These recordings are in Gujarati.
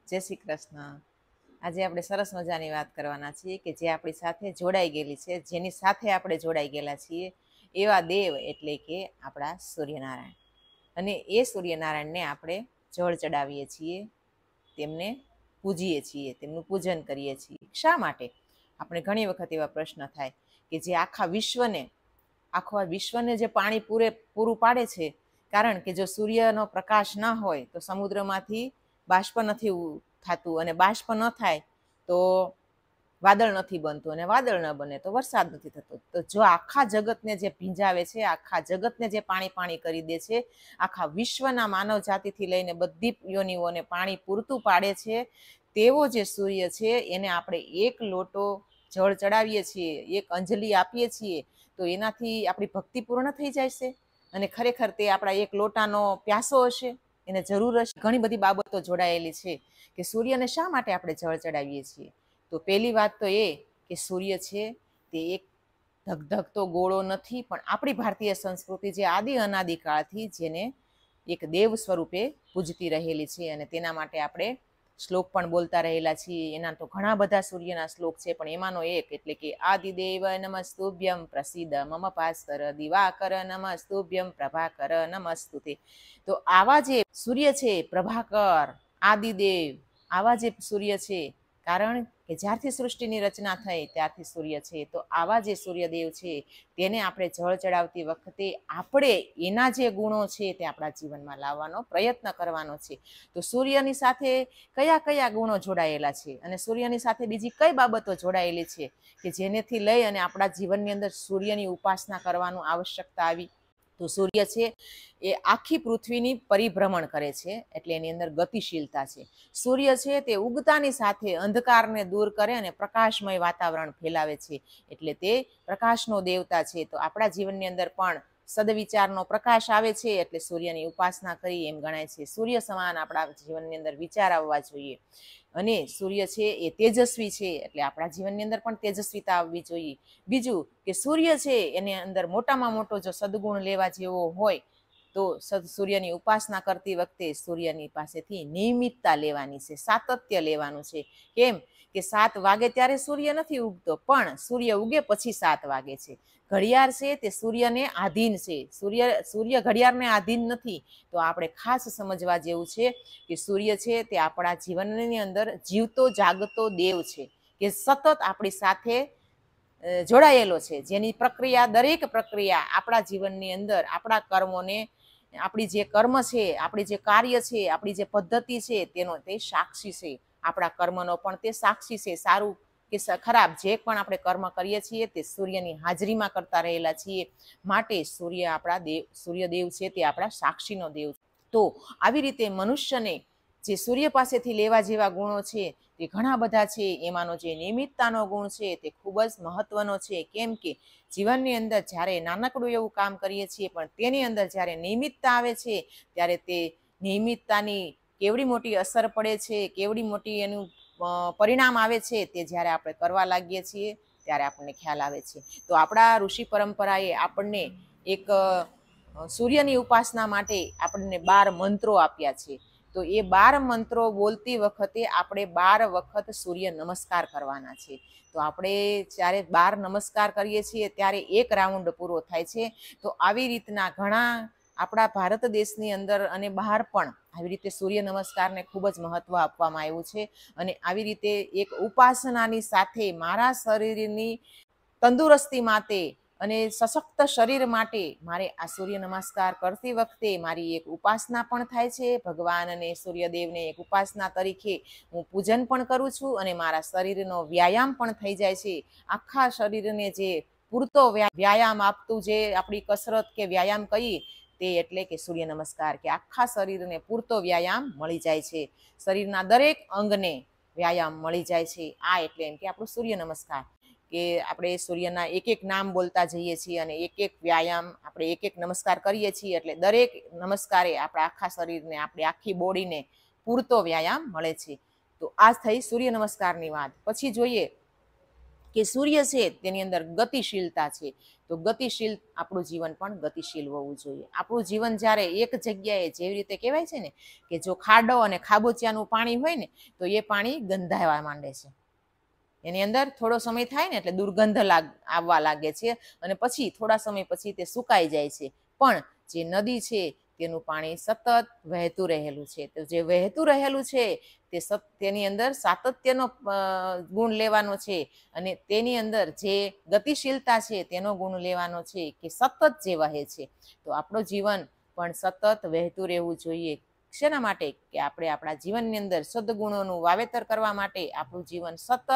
જય શ્રી કૃષ્ણ। આજે આપણે સરસ મજાની વાત કરવાના છીએ કે જે આપણી સાથે જોડાઈ ગયેલી છે, જેની સાથે આપણે જોડાઈ ગયેલા છીએ એવા દેવ એટલે કે આપણા સૂર્યનારાયણ। અને એ સૂર્યનારાયણને આપણે જળ ચડાવીએ છીએ, તેમને પૂજીએ છીએ, તેમનું પૂજન કરીએ છીએ। શા માટે? આપણે ઘણી વખત એવા પ્રશ્ન થાય કે જે આખા વિશ્વને જે પાણી પૂરું પાડે છે, કારણ કે જો સૂર્યનો પ્રકાશ ન હોય તો સમુદ્રમાંથી બાષ્પ નથી થતું, અને બાષ્પ ન થાય તો વાદળ નથી બનતું, અને વાદળ ન બને તો વરસાદ નથી થતો। તો જો આખા જગતને જે ભીંજાવે છે, આખા જગતને જે પાણી કરી દે છે, આખા વિશ્વના માનવ જાતિથી લઈને બધી યોનિઓને પાણી પૂરતું પાડે છે, તેવો જે સૂર્ય છે એને આપણે એક લોટો જળ ચડાવીએ છીએ, એક અંજલિ આપીએ છીએ, તો એનાથી આપણી ભક્તિ પૂર્ણ થઈ જાય છે। અને ખરેખર તે આપણા એક લોટાનો પ્યાસો હશે, એને જરૂર હશે। ઘણી બધી બાબતો જોડાયેલી છે કે સૂર્યને શા માટે આપણે જળ ચડાવીએ છીએ। તો પહેલી વાત તો એ કે સૂર્ય છે તે એક ધગધગતો ગોળો નથી, પણ આપણી ભારતીય સંસ્કૃતિ જે આદિ અનાદિકાળથી જેને એક દેવ સ્વરૂપે પૂજતી રહેલી છે, અને તેના માટે આપણે શ્લોક પણ બોલતા રહેલા છીએ। એના તો ઘણા બધા સૂર્યના શ્લોક છે, પણ એમાંનો એક એટલે કે આદિદેવ નમસ્તુભ્યમ પ્રસિદ્ધ મમ ભાસ્કર દિવાકર નમસ્તુભ્યમ પ્રભાકર નમસ્તુતે। તો આવા જે સૂર્ય છે, પ્રભાકર, આદિદેવ, આવા જે સૂર્ય છે, કારણ કે જ્યારથી સૃષ્ટિની રચના થઈ ત્યારથી સૂર્ય છે, તો આવા જે સૂર્યદેવ છે તેને આપણે જળ ચડાવતી વખતે આપણે એના જે ગુણો છે તે આપણા જીવનમાં લાવવાનો પ્રયત્ન કરવાનો છે। તો સૂર્યની સાથે કયા કયા ગુણો જોડાયેલા છે, અને સૂર્યની સાથે બીજી કઈ બાબતો જોડાયેલી છે કે જેનેથી લઈ અને આપણા જીવનની અંદર સૂર્યની ઉપાસના કરવાનું આવશ્યકતા આવી। તો સૂર્ય છે એ આખી પૃથ્વીની પરિભ્રમણ કરે છે, એટલે એની અંદર ગતિશીલતા છે। સૂર્ય છે તે ઉગતાની સાથે અંધકારને દૂર કરે અને પ્રકાશમય વાતાવરણ ફેલાવે છે, એટલે તે પ્રકાશનો દેવતા છે। તો આપણા જીવનની અંદર પણ સદવિચારનો પ્રકાશ આવે છે, એટલે સૂર્યની ઉપાસના કરી એમ ગણાય છે। સૂર્ય સમાન આપણા જીવનની અંદર વિચાર આવવા જોઈએ, અને સૂર્ય છે એ તેજસ્વી છે, એટલે આપણા જીવનની અંદર પણ તેજસ્વીતા આવવી જોઈએ। બીજું કે સૂર્ય છે એની અંદર મોટામાં મોટો જો સદગુણ લેવા જેવો હોય તો સૂર્યની ઉપાસના કરતી વખતે સૂર્યની પાસેથી નિયમિતતા લેવાની છે, સાતત્ય લેવાનું છે। કેમ કે 7 વાગે ત્યારે સૂર્ય નથી ઉગતો, પણ સૂર્ય ઉગે પછી 7 વાગે છે। ઘડિયાળ છે તે સૂર્યને આધીન છે, સૂર્ય ઘડિયાળને આધીન નથી। તો આપણે ખાસ સમજવા જેવું છે કે સૂર્ય છે તે આપણા જીવનની અંદર જીવતો જાગતો દેવ છે, કે સતત આપણી સાથે જોડાયેલો છે, જેની પ્રક્રિયા દરેક પ્રક્રિયા આપણા જીવનની અંદર આપણા કર્મોને, આપણી જે કર્મ છે, આપણી જે કાર્ય છે, આપણી જે પદ્ધતિ છે તેનો તે સાક્ષી છે। આપણા કર્મનો પણ તે સાક્ષી છે, સારું કે ખરાબ જે પણ આપણે કર્મ કરીએ છીએ તે સૂર્યની હાજરીમાં કરતા રહેલા છીએ, માટે સૂર્યદેવ છે તે આપણા સાક્ષીનો દેવ છે। તો આવી રીતે મનુષ્યને જે સૂર્ય પાસેથી લેવા જેવા ગુણો છે તે ઘણા બધા છે, એમાંનો જે નિયમિતતાનો ગુણ છે તે ખૂબ જ મહત્વનો છે। કેમ કે જીવનની અંદર જ્યારે નાનકડું એવું કામ કરીએ છીએ, પણ તેની અંદર જ્યારે નિયમિતતા આવે છે ત્યારે તે નિયમિતતાની કેવડી મોટી અસર પડે છે, કેવડી મોટી એનું પરિણામ આવે છે, તે જ્યારે આપણે કરવા લાગીએ છીએ ત્યારે આપણને ખ્યાલ આવે છે। તો આપણા ઋષિ પરંપરાએ આપણને એક સૂર્યની ઉપાસના માટે આપણને 12 મંત્રો આપ્યા છે। તો એ 12 મંત્રો બોલતી વખતે આપણે 12 વખત સૂર્ય નમસ્કાર કરવાના છે। તો આપણે જ્યારે 12 નમસ્કાર કરીએ છીએ ત્યારે એક રાઉન્ડ પૂરો થાય છે। તો આવી રીતના ઘણા આપણા ભારત દેશની અંદર અને બહાર પણ આવી રીતે સૂર્ય નમસ્કારને ખૂબ જ મહત્વ આપવામાં આવ્યું છે। અને આવી રીતે એક ઉપાસનાની સાથે મારા શરીરની તંદુરસ્તી માટે અને સશક્ત શરીર માટે મારે આ સૂર્ય નમસ્કાર કરતી વખતે મારી એક ઉપાસના પણ થાય છે। ભગવાન અને સૂર્યદેવને એક ઉપાસના તરીકે હું પૂજન પણ કરું છું, અને મારા શરીરનો વ્યાયામ પણ થઈ જાય છે। આખા શરીરને જે પૂરતો વ્યાયામ આપતું જે આપણી કસરત કે વ્યાયામ કહીએ તે એટલે કે સૂર્ય નમસ્કાર, કે આખા શરીરને પૂરતો વ્યાયામ મળી જાય છે, શરીરના દરેક અંગને વ્યાયામ મળી જાય છે। આ એટલે એમ કે આપણું સૂર્ય નમસ્કાર, કે આપણે સૂર્યના એક એક નામ બોલતા જઈએ છીએ અને એક એક વ્યાયામ આપણે એક એક નમસ્કાર કરીએ છીએ, એટલે દરેક નમસ્કારે આપણા આખા શરીરને, આપણી આખી બોડીને પૂરતો વ્યાયામ મળે છે। તો આ થઈ સૂર્ય નમસ્કારની વાત। પછી જોઈએ કે સૂર્ય છે તેની અંદર ગતિશીલતા છે, તો ગતિશીલ આપણું જીવન પણ ગતિશીલ હોવું જોઈએ. આપણું જીવન જ્યારે એક જગ્યાએ, જેવી રીતે કહેવાય છે ને કે જો ખાડો અને ખાબોચિયાનું પાણી હોય ને તો એ પાણી ગંધાવા માંડે છે, એની અંદર થોડો સમય થાય ને એટલે દુર્ગંધ આવવા લાગે છે અને પછી થોડા સમય પછી તે સુકાઈ જાય છે. પણ જે નદી છે તેનું પાણી સતત વહેતું રહેલું છે, તો જે વહેતું રહેલું છે તેની અંદર સાતત્યનો ગુણ લેવાનો છે અને તેની અંદર જે ગતિશીલતા છે તેનો ગુણ લેવાનો છે કે સતત જે વહે છે. તો આપણું જીવન પણ સતત વહેતું રહેવું જોઈએ. શેના માટે? કે આપણે આપણા જીવનની અંદર સદગુણોનું વાવેતર કરવા માટે આપણું જીવન સતત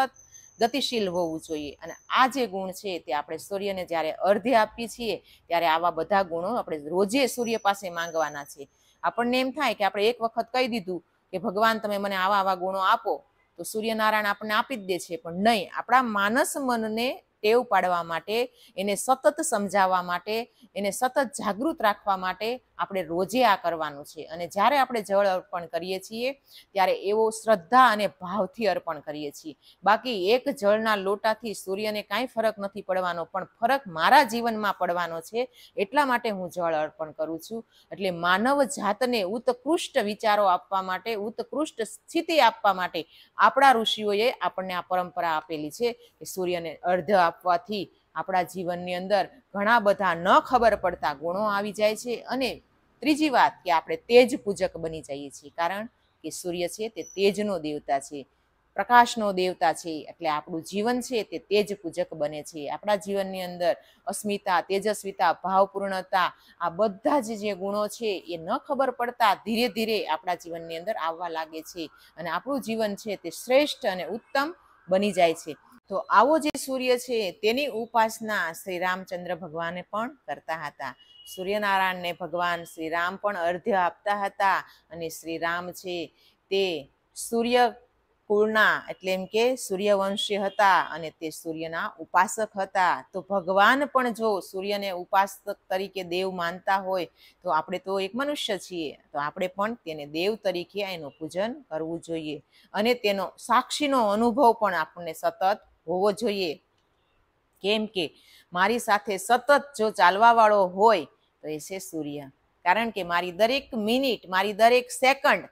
ગતિશીલ હોવું જોઈએ. અને આ જે ગુણ છે તે આપણે સૂર્યને જ્યારે અર્ધ્ય આપીએ છીએ ત્યારે આવા બધા ગુણો આપણે રોજે સૂર્ય પાસે માંગવાના છે. આપણને એમ થાય કે આપણે એક વખત કહી દીધું કે ભગવાન તમે મને આવા આવા ગુણો આપો, તો સૂર્યનારાયણ આપણને આપી જ દે છે. પણ નહીં, આપણા માનસ મનને ટેવ પાડવા માટે, એને સતત સમજાવવા માટે, એને સતત જાગૃત રાખવા માટે આપણે રોજે આ કરવાનું છે. અને જ્યારે આપણે જળ અર્પણ કરીએ છીએ ત્યારે એવો શ્રદ્ધા અને ભાવથી અર્પણ કરીએ છીએ. બાકી એક જળના લોટાથી સૂર્યને કાંઈ ફરક નથી પડવાનો, પણ ફરક મારા જીવનમાં પડવાનો છે. એટલા માટે હું જળ અર્પણ કરું છું. એટલે માનવ જાતને ઉત્કૃષ્ટ વિચારો આપવા માટે, ઉત્કૃષ્ટ સ્થિતિ આપવા માટે આપણા ઋષિઓએ આપણને આ પરંપરા આપેલી છે કે સૂર્યને અર્ધ્ય આપવાથી આપણા જીવનની અંદર ઘણા બધા ન ખબર પડતા ગુણો આવી જાય છે. અને ત્રીજી વાત કે આપણે તેજ પૂજક બની જઈએ છીએ, કારણ કે સૂર્ય છે તે તેજનો દેવતા છે, પ્રકાશનો દેવતા છે. એટલે આપણું જીવન છે તે તેજ પૂજક બને છે. આપણા જીવનની અંદર અસ્મિતા, તેજસ્વીતા, ભાવપૂર્ણતા, આ બધા જ જે ગુણો છે એ ન ખબર પડતા ધીરે ધીરે આપણા જીવનની અંદર આવવા લાગે છે અને આપણું જીવન છે તે શ્રેષ્ઠ અને ઉત્તમ બની જાય છે. તો આવો જે સૂર્ય છે તેની ઉપાસના શ્રી રામચંદ્ર ભગવાને પણ કરતા હતા. સૂર્યનારાયણને ભગવાન શ્રી રામ પણ અર્ધ્ય આપતા હતા. અને શ્રી રામ છે તે સૂર્ય કુળના, એટલે એમ કે સૂર્યવંશી હતા અને તે સૂર્યના ઉપાસક હતા. તો ભગવાન પણ જો સૂર્યને ઉપાસક તરીકે દેવ માનતા હોય તો આપણે તો એક મનુષ્ય છીએ, તો આપણે પણ તેને દેવ તરીકે એનું પૂજન કરવું જોઈએ. અને તેનો સાક્ષીનો અનુભવ પણ આપણને સતત હોવો જોઈએ. કેમ કે મારી સાથે સતત જો ચાલવા વાળો હોય તો એ છે સૂર્ય. કારણ કે મારી દરેક મિનિટ, મારી દરેક સેકન્ડ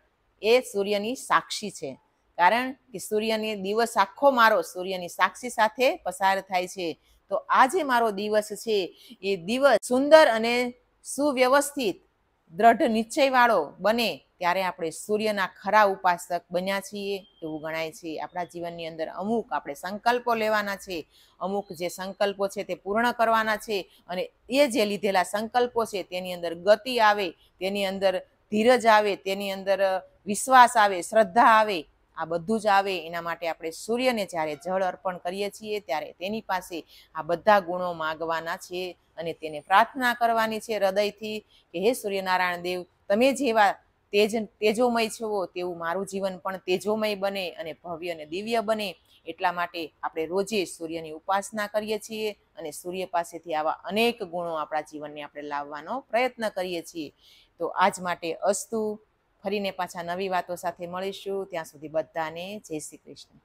એ સૂર્યની સાક્ષી છે. કારણ કે સૂર્યની દિવસ આખો મારો સૂર્યની સાક્ષી સાથે પસાર થાય છે. તો આ જે મારો દિવસ છે એ દિવસ સુંદર અને સુવ્યવસ્થિત, દ્રઢ નિશ્ચયવાળો બને ત્યારે આપણે સૂર્યના ખરા ઉપાસક બન્યા છીએ એવું ગણાય છે. આપણા જીવનની અંદર અમુક આપણે સંકલ્પો લેવાના છે, અમુક જે સંકલ્પો છે તે પૂર્ણ કરવાના છે. અને એ જે લીધેલા સંકલ્પો છે તેની અંદર ગતિ આવે, તેની અંદર ધીરજ આવે, તેની અંદર વિશ્વાસ આવે, શ્રદ્ધા આવે, આ બધું જ આવે. એના માટે આપણે સૂર્યને જ્યારે જળ અર્પણ કરીએ છીએ ત્યારે તેની પાસે આ બધા ગુણો માગવાના છે અને તેને પ્રાર્થના કરવાની છે હૃદયથી કે હે સૂર્યનારાયણ દેવ, તમે જેવા તેજોમય છો તેવું મારું જીવન પણ તેજોમય બને અને ભવ્ય અને દિવ્ય બને. એટલા માટે આપણે રોજે સૂર્યની ઉપાસના કરીએ છીએ અને સૂર્ય પાસેથી આવા અનેક ગુણો આપણા જીવનને આપણે લાવવાનો પ્રયત્ન કરીએ છીએ. તો આજ માટે અસ્તુ. ફરીને પાછા નવી વાતો સાથે મળીશું. ત્યાં સુધી બધાને જય શ્રી કૃષ્ણ.